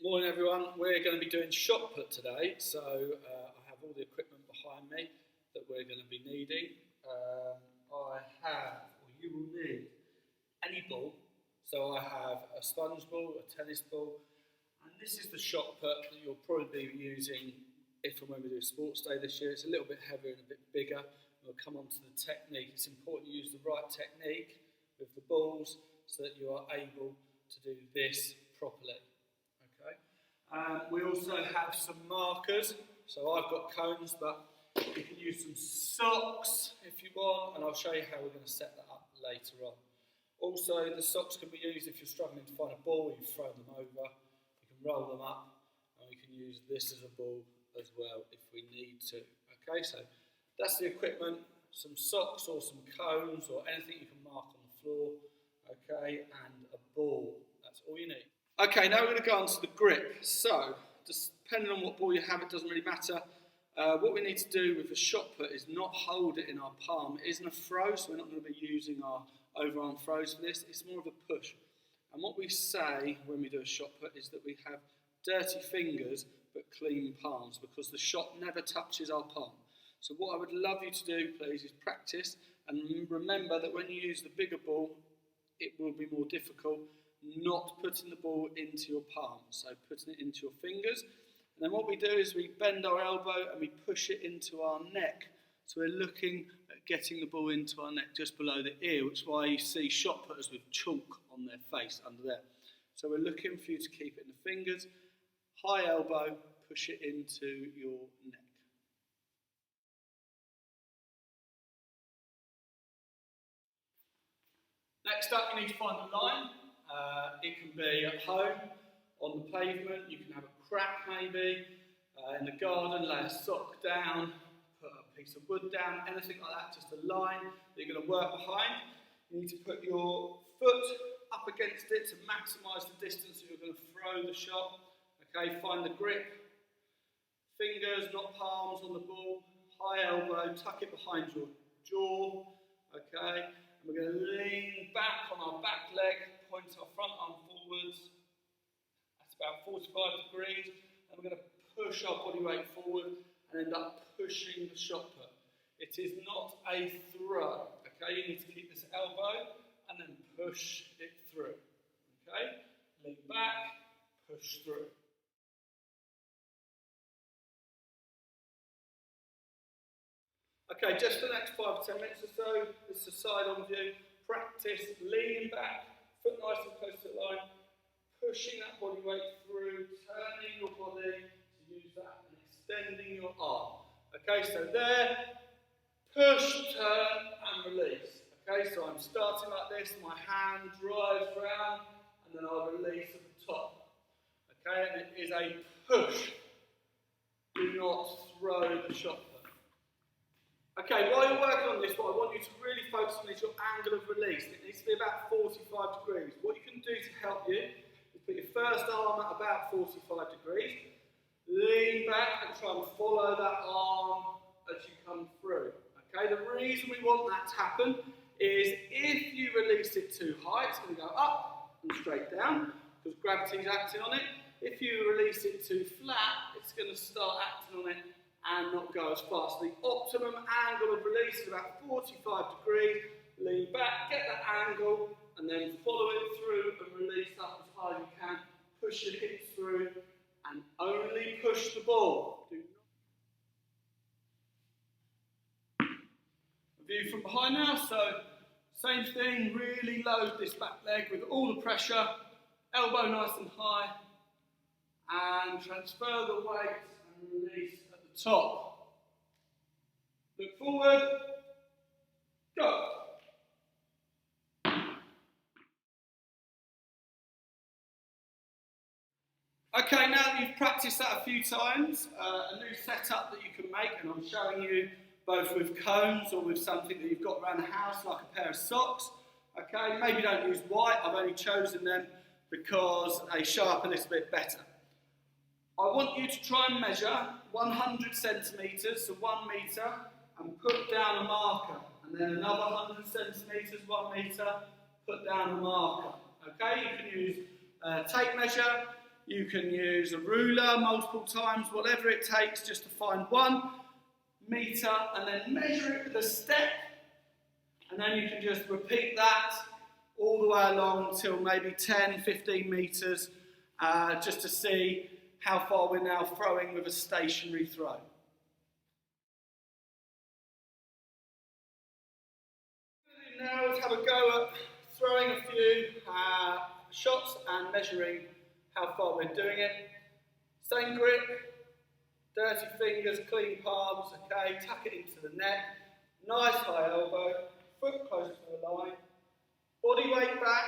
Morning everyone, we're going to be doing shot put today, so I have all the equipment behind me that we're going to be needing. You will need any ball, so I have a sponge ball, a tennis ball, and this is the shot put that you'll probably be using if and when we do a sports day this year. It's a little bit heavier and a bit bigger. We'll come on to the technique. It's important you use the right technique with the balls so that you are able to do this properly. We also have some markers, so I've got cones, but you can use some socks if you want, and I'll show you how we're going to set that up later on. Also, the socks can be used if you're struggling to find a ball, you throw them over, you can roll them up, and we can use this as a ball as well if we need to. Okay, so that's the equipment, some socks or some cones or anything you can mark on the floor, okay, and a ball, that's all you need. Okay, now we're going to go on to the grip. So, just depending on what ball you have, it doesn't really matter. What we need to do with the shot put is not hold it in our palm. It isn't a throw, so we're not going to be using our overarm throws for this. It's more of a push. And what we say when we do a shot put is that we have dirty fingers but clean palms, because the shot never touches our palm. So what I would love you to do, please, is practice and remember that when you use the bigger ball, it will be more difficult not putting the ball into your palm, so putting it into your fingers. And then what we do is we bend our elbow and we push it into our neck. So we're looking at getting the ball into our neck just below the ear, which is why you see shot putters with chalk on their face under there. So we're looking for you to keep it in the fingers, high elbow, push it into your neck. Next up, you need to find the line. It can be at home, on the pavement, you can have a crack maybe, in the garden, lay a sock down, put a piece of wood down, anything like that, just a line that you're going to work behind. You need to put your foot up against it to maximise the distance that you're going to throw the shot. Okay, find the grip, fingers, not palms on the ball, high elbow, tuck it behind your jaw, okay, and we're going to lean back on our back leg, point our front arm forwards, that's about 45 degrees, and we're going to push our body weight forward and end up pushing the shot put. It is not a throw, okay, you need to keep this elbow and then push it through, okay, lean back, push through. Okay, just for the next 5 or 10 minutes or so, this is a side-on view, practice leaning back, foot nice and close to the line, pushing that body weight through, turning your body to use that and extending your arm. Okay, so there, push, turn and release. Okay, so I'm starting like this, my hand drives round and then I'll release at the top. Okay, and it is a push. Do not throw the shot put. Okay, while you're working on this, what I want you to really focus on is your angle of release. It needs to be about 45 degrees. What you can do to help you is put your first arm at about 45 degrees, lean back and try and follow that arm as you come through. Okay, the reason we want that to happen is if you release it too high, it's going to go up and straight down because gravity is acting on it. If you release it too flat, it's going to start acting on it and not go as fast. The optimum angle of release is about 45 degrees. Lean back, get that angle, and then follow it through and release up as high as you can. Push your hips through, and only push the ball. A view from behind now, so same thing, really load this back leg with all the pressure, elbow nice and high, and transfer the weight and release top. Look forward. Go. Okay, now that you've practiced that a few times, a new setup that you can make, and I'm showing you both with cones or with something that you've got around the house, like a pair of socks. Okay, maybe don't use white, I've only chosen them because they show up a little bit better. I want you to try and measure 100 centimetres, so 1 metre, and put down a marker. And then another 100 centimetres, 1 metre, put down a marker. Okay, you can use tape measure, You can use a ruler multiple times, whatever it takes, just to find 1 metre and then measure it with a step. And then you can just repeat that all the way along until maybe 10, 15 metres, just to see how far we're now throwing with a stationary throw. Now let's have a go at throwing a few shots and measuring how far we're doing it. Same grip, dirty fingers, clean palms, okay, tuck it into the neck, nice high elbow, foot close to the line, body weight back,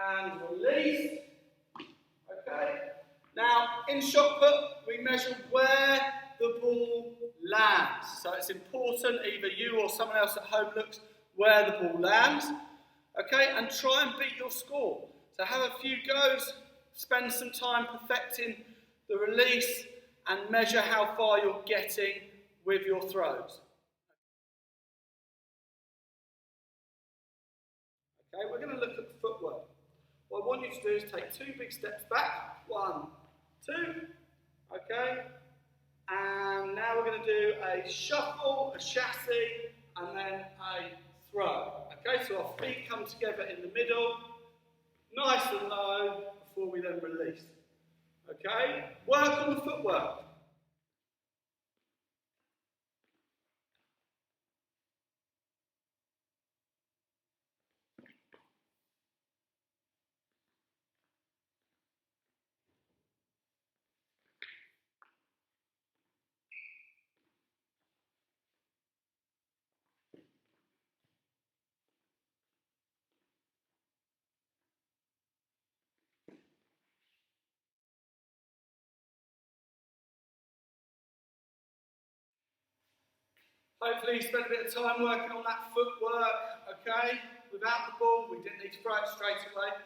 and release, okay. Now, in shot put, we measure where the ball lands. So it's important, either you or someone else at home looks where the ball lands, okay, and try and beat your score. So have a few goes, spend some time perfecting the release, and measure how far you're getting with your throws. Okay, we're going to look at the footwork. What I want you to do is take 2 big steps back. 1, 2, okay, and now we're going to do a shuffle, a chassé, and then a throw. Okay, so our feet come together in the middle, nice and low, before we then release. Okay, work on the footwork. Hopefully you spent a bit of time working on that footwork, okay? Without the ball, we didn't need to throw it straight away.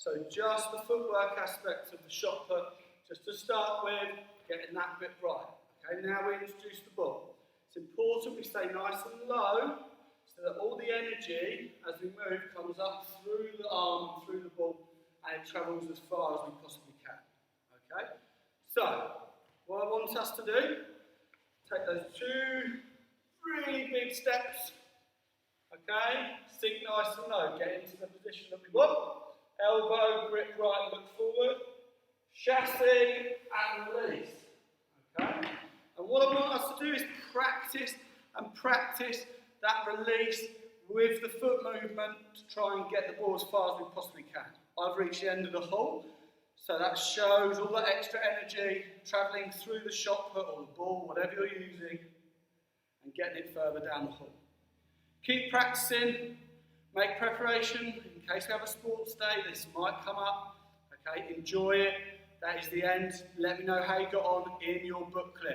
So just the footwork aspect of the shot put, just to start with, getting that bit right. Okay, now we introduce the ball. It's important we stay nice and low, so that all the energy, as we move, comes up through the arm, through the ball, and it travels as far as we possibly can. Okay? So, what I want us to do, take those 2 really big steps, okay, sink nice and low, get into the position that we want, elbow, grip right, look forward, chassé and release, okay, and what I want us to do is practice that release with the foot movement to try and get the ball as far as we possibly can. I've reached the end of the hole, so that shows all that extra energy travelling through the shot put or the ball, whatever you're using, and getting it further down the hole. Keep practicing, make preparation in case we have a sports day, this might come up, okay, enjoy it, that is the end, let me know how you got on in your booklet.